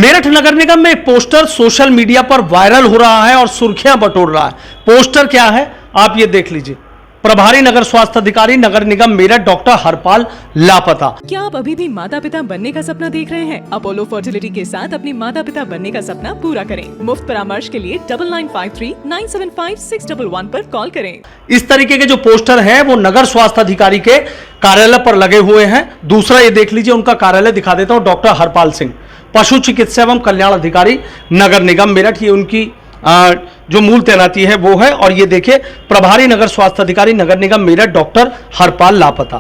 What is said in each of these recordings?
मेरठ नगर निगम में एक poster social media पर वायरल हो रहा है और सुर्खियां बटोर रहा है। पोस्टर क्या है आप ये देख लीजिए। प्रभारी नगर स्वास्थ्य अधिकारी नगर निगम मेरठ डॉक्टर हरपाल लापता। क्या आप अभी भी माता पिता बनने का सपना देख रहे हैं? अपोलो फर्टिलिटी के साथ अपने माता पिता बनने का सपना पूरा करें। मुफ्त परामर्श के लिए 9953-975-611 पर कॉल करें। इस तरीके के जो पोस्टर हैं वो नगर स्वास्थ्य अधिकारी के कार्यालय पर लगे हुए हैं। दूसरा ये देख लीजिए, उनका कार्यालय दिखा देता हूँ। डॉक्टर हरपाल सिंह, पशु चिकित्सा एवं कल्याण अधिकारी नगर निगम मेरठ, ये उनकी जो मूल तैनाती है वो है। और ये देखिए, प्रभारी नगर स्वास्थ्य अधिकारी नगर निगम मेरठ डॉक्टर हरपाल लापता।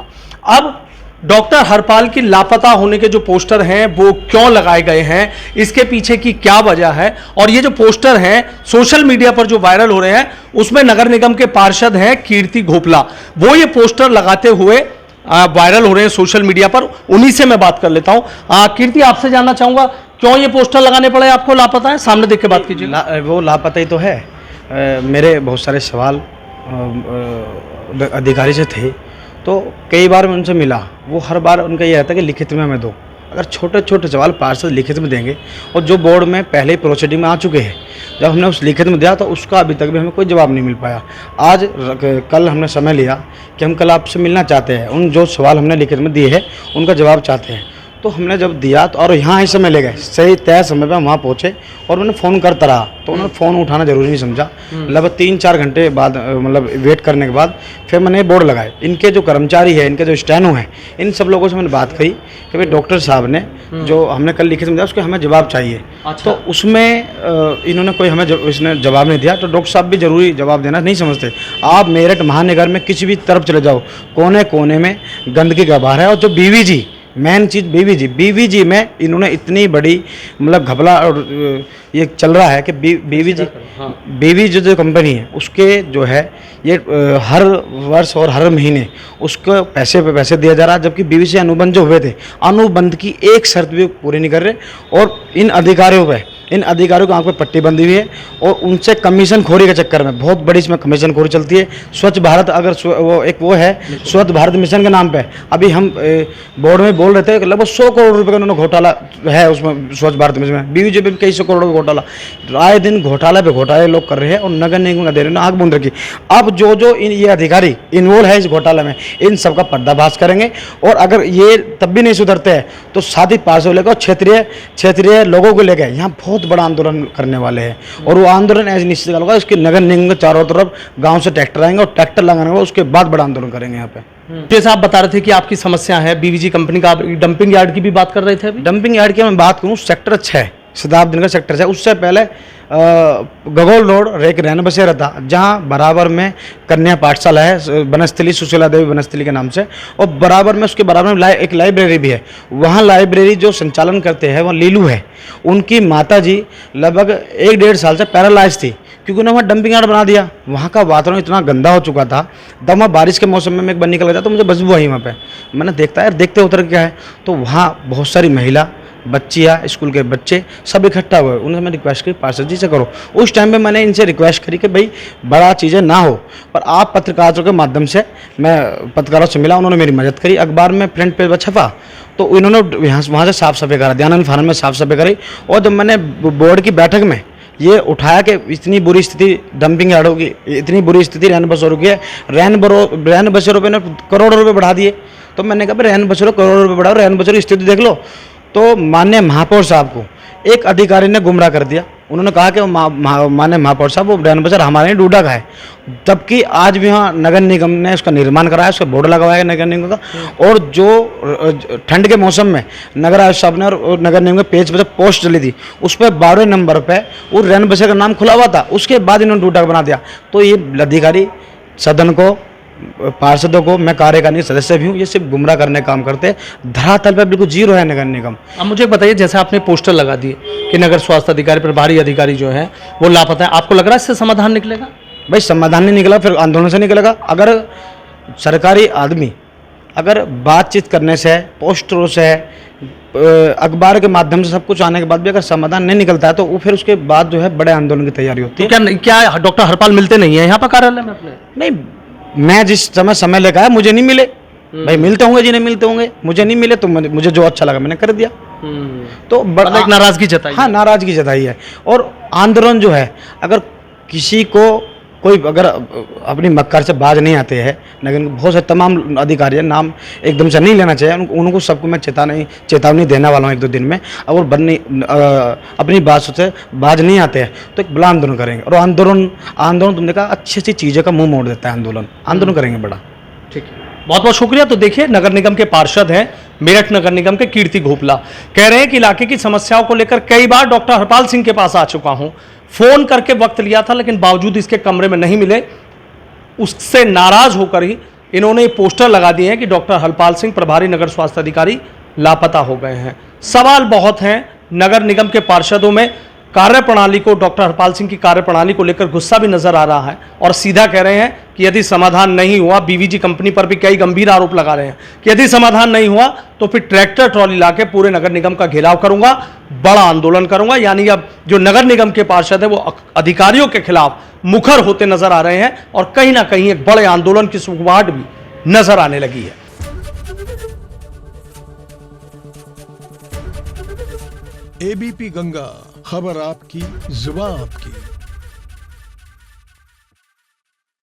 अब डॉक्टर हरपाल की लापता होने के जो पोस्टर हैं वो क्यों लगाए गए हैं, इसके पीछे की क्या वजह है, और ये जो पोस्टर हैं सोशल मीडिया पर जो वायरल हो रहे हैं उसमें नगर निगम के पार्षद हैं कीर्ति घोपला, वो ये पोस्टर लगाते हुए वायरल हो रहे हैं सोशल मीडिया पर। उन्हीं से मैं बात कर लेता हूं। कीर्ति, आपसे जानना चाहूंगा क्यों ये पोस्टर लगाने पड़े आपको? लापता है, सामने देख के बात कीजिए। वो लापता ही तो है। मेरे बहुत सारे सवाल अधिकारी से थे, तो कई बार मैं उनसे मिला। वो हर बार उनका ये रहता है कि लिखित में हमें दो। अगर छोटे छोटे सवाल पार्षद लिखित में देंगे, और जो बोर्ड में पहले ही प्रोसीडिंग में आ चुके हैं, जब हमने उस लिखित में दिया तो उसका अभी तक भी हमें कोई जवाब नहीं मिल पाया। आज कल हमने समय लिया कि हम कल आपसे मिलना चाहते हैं, उन जो सवाल हमने लिखित में दिए हैं उनका जवाब चाहते हैं। तो हमने जब दिया तो, और यहाँ ही समय ले गए, सही तय समय पर हम वहाँ पहुँचे और मैंने फ़ोन करता रहा, तो उन्होंने फ़ोन उठाना जरूरी नहीं समझा। लगभग 3-4 घंटे बाद, मतलब वेट करने के बाद फिर मैंने बोर्ड लगाए। इनके जो कर्मचारी है, इनके जो स्टैनो हैं, इन सब लोगों से मैंने बात करी कि भाई डॉक्टर साहब ने जो हमने कल लिखित में दिया उसके हमें जवाब चाहिए। अच्छा। तो उसमें इन्होंने कोई हमें इसने जवाब नहीं दिया। तो डॉक्टर साहब भी जरूरी जवाब देना नहीं समझते। आप मेरठ महानगर में किसी भी तरफ चले जाओ, कोने कोने में गंदगी का बाहर है। और जो बीवीजी, मेन चीज़ बीवीजी में इन्होंने इतनी बड़ी मतलब घपला और ये चल रहा है कि बीवीजी जो कंपनी है उसके जो है ये हर वर्ष और हर महीने उसको पैसे पे पैसे दिया जा रहा है, जबकि बीवीसी अनुबंध जो हुए थे, अनुबंध की एक शर्त भी पूरी नहीं कर रहे। और इन अधिकारियों को आंख पे पट्टी बंधी हुई है और उनसे कमीशन खोरी के चक्कर में बहुत बड़ी इसमें कमीशन खोरी चलती है। स्वच्छ भारत, अगर वो है स्वच्छ भारत मिशन के नाम पे, अभी हम बोर्ड में बोल रहे थे कि लगभग 100 करोड़ रुपए का उन्होंने घोटाला है उसमें, स्वच्छ भारत मिशन में। बीवीजी में कई 100 करोड़ का घोटाला, आए दिन घोटाले पे घोटाले लोग कर रहे हैं और नगर निगम का दे रहे हैं आग बूंद रखी। अब जो ये अधिकारी इन्वॉल्व है इस घोटाले में, इन सबका पर्दाफाश करेंगे। और अगर ये तब भी नहीं सुधरते हैं तो साथ ही पार्षद लेकर क्षेत्रीय लोगों को लेकर यहाँ बहुत बड़ा आंदोलन करने वाले हैं। और वो आंदोलन ऐसे निश्चित होगा, इसके नगर निगम के चारों तरफ गांव से ट्रैक्टर आएंगे और ट्रैक्टर लगाने के बाद उसके बाद बड़ा आंदोलन करेंगे यहाँ पे। जैसे आप बता रहे थे कि आपकी समस्या है बीवीजी कंपनी का, डंपिंग यार्ड की भी बात कर रहे थे अभी। डंपिंग यार्ड की मैं बात करूँ, सेक्टर 6 शताब्दी नगर सेक्टर 6, उससे पहले गगोल रोड एक रैन बसेरा था, जहाँ बराबर में कन्या पाठशाला है बनस्थली, सुशीला देवी बनस्थली के नाम से, और बराबर में उसके बराबर में एक लाइब्रेरी भी है। वहाँ लाइब्रेरी जो संचालन करते हैं वो लीलू है। उनकी माता जी लगभग 1-1.5 साल से पैरालाइज थी क्योंकि उन्होंने वहाँ डंपिंग यार्ड बना दिया। वहाँ का वातावरण इतना गंदा हो चुका था, तब वहाँ बारिश के मौसम में मैं एक बार निकल गया तो मुझे बदबू आई वहाँ पे। मैंने देखता है देखते उतर क्या है, तो वहाँ बहुत सारी महिला, बच्चियाँ, स्कूल के बच्चे सब इकट्ठा हुए। उन्हें मैं रिक्वेस्ट की पार्षद जी से करो। उस टाइम पे मैंने इनसे रिक्वेस्ट करी कि भाई बड़ा चीज़ें ना हो, पर आप पत्रकारों के माध्यम से, मैं पत्रकारों से मिला, उन्होंने मेरी मदद करी। अखबार में फ्रंट पेज पर छपा तो इन्होंने वहाँ से साफ सफाई करा, दयानंद फार्म में साफ सफाई करी। और जब मैंने बोर्ड की बैठक में ये उठाया कि इतनी बुरी स्थिति डंपिंग यार्डों की, इतनी बुरी स्थिति रैन बसेरों की है, रैन बसेरों पे ने करोड़ों रुपए बढ़ा दिए। तो मैंने कहा रैन बसेरों करोड़ों रुपए बढ़ाओ, रैन बसेरों की स्थिति देख लो। तो माननीय महापौर साहब को एक अधिकारी ने गुमराह कर दिया। उन्होंने कहा कि माननीय महापौर साहब वो रैन बसेरा हमारे यहाँ डूडा का है, जबकि आज भी वहाँ नगर निगम ने उसका निर्माण कराया, उसका बोर्ड लगवाया है नगर निगम का। और जो ठंड के मौसम में नगर आयुक्त साहब ने और नगर निगम के पेज पर पोस्ट चली थी, उस पर 12वें नंबर पर वो रैन बसेरा का नाम खुला हुआ था। उसके बाद इन्होंने डूडा बना दिया। तो ये अधिकारी सदन को, पार्षदों को, मैं कार्यकारिणी सदस्य भी हूँ, ये सिर्फ गुमराह करने का काम करते हैं। धरातल पर बिल्कुल जीरो है नगर निगम। अब मुझे बताइए, जैसे आपने पोस्टर लगा दिए कि नगर स्वास्थ्य अधिकारी, प्रभारी अधिकारी जो है वो लापता है, आपको लग रहा है इससे समाधान निकलेगा? भाई समाधान नहीं निकला फिर आंदोलन से निकलेगा। अगर सरकारी आदमी अगर बातचीत करने से, पोस्टरों से, अखबार के माध्यम से सब कुछ आने के बाद भी अगर समाधान नहीं निकलता है तो वो फिर उसके बाद जो है बड़े आंदोलन की तैयारी होती है। तो क्या डॉक्टर हरपाल मिलते नहीं है यहाँ पर कार्यालय में अपने? नहीं, मैं जिस समय लेकर आया मुझे नहीं मिले। भाई मिलते होंगे, जिन्हें मिलते होंगे, मुझे नहीं मिले तो मुझे जो अच्छा लगा मैंने कर दिया। तो मतलब एक नाराजगी जताई हाँ, नाराजगी जताई है। और आंदोलन जो है, अगर किसी को कोई अगर अपनी मक्कार से बाज नहीं आते हैं, लेकिन बहुत से तमाम अधिकारी हैं, नाम एकदम से नहीं लेना चाहिए, उनको सबको मैं चेतावनी देने वाला हूँ 1-2 दिन में। अगर अपनी बात से बाज नहीं आते हैं तो एक बड़ा आंदोलन करेंगे। और आंदोलन तुमने कहा अच्छी अच्छी चीज़ों का मुंह मोड़ देता है आंदोलन करेंगे बड़ा। ठीक है, बहुत बहुत शुक्रिया। तो देखिए, नगर निगम के पार्षद हैं मेरठ नगर निगम के कीर्ति घोपला, कह रहे हैं कि इलाके की समस्याओं को लेकर कई बार डॉक्टर हरपाल सिंह के पास आ चुका हूं, फोन करके वक्त लिया था, लेकिन बावजूद इसके कमरे में नहीं मिले। उससे नाराज होकर ही इन्होंने ये पोस्टर लगा दिए हैं कि डॉक्टर हरपाल सिंह प्रभारी नगर स्वास्थ्य अधिकारी लापता हो गए हैं। सवाल बहुत हैं नगर निगम के पार्षदों में। कार्यप्रणाली को, डॉक्टर हरपाल सिंह की कार्यप्रणाली को लेकर गुस्सा भी नजर आ रहा है और सीधा कह रहे हैं कि यदि समाधान नहीं हुआ, बीवीजी कंपनी पर भी कई गंभीर आरोप लगा रहे हैं कि यदि समाधान नहीं हुआ तो फिर ट्रैक्टर ट्रॉली लाके पूरे नगर निगम का घेराव करूंगा, बड़ा आंदोलन करूंगा। यानी अब जो नगर निगम के पार्षद है वो अधिकारियों के खिलाफ मुखर होते नजर आ रहे हैं और कहीं ना कहीं एक बड़े आंदोलन की शुरुआत भी नजर आने लगी है। एबीपी गंगा, खबर आपकी, जुबान आपकी।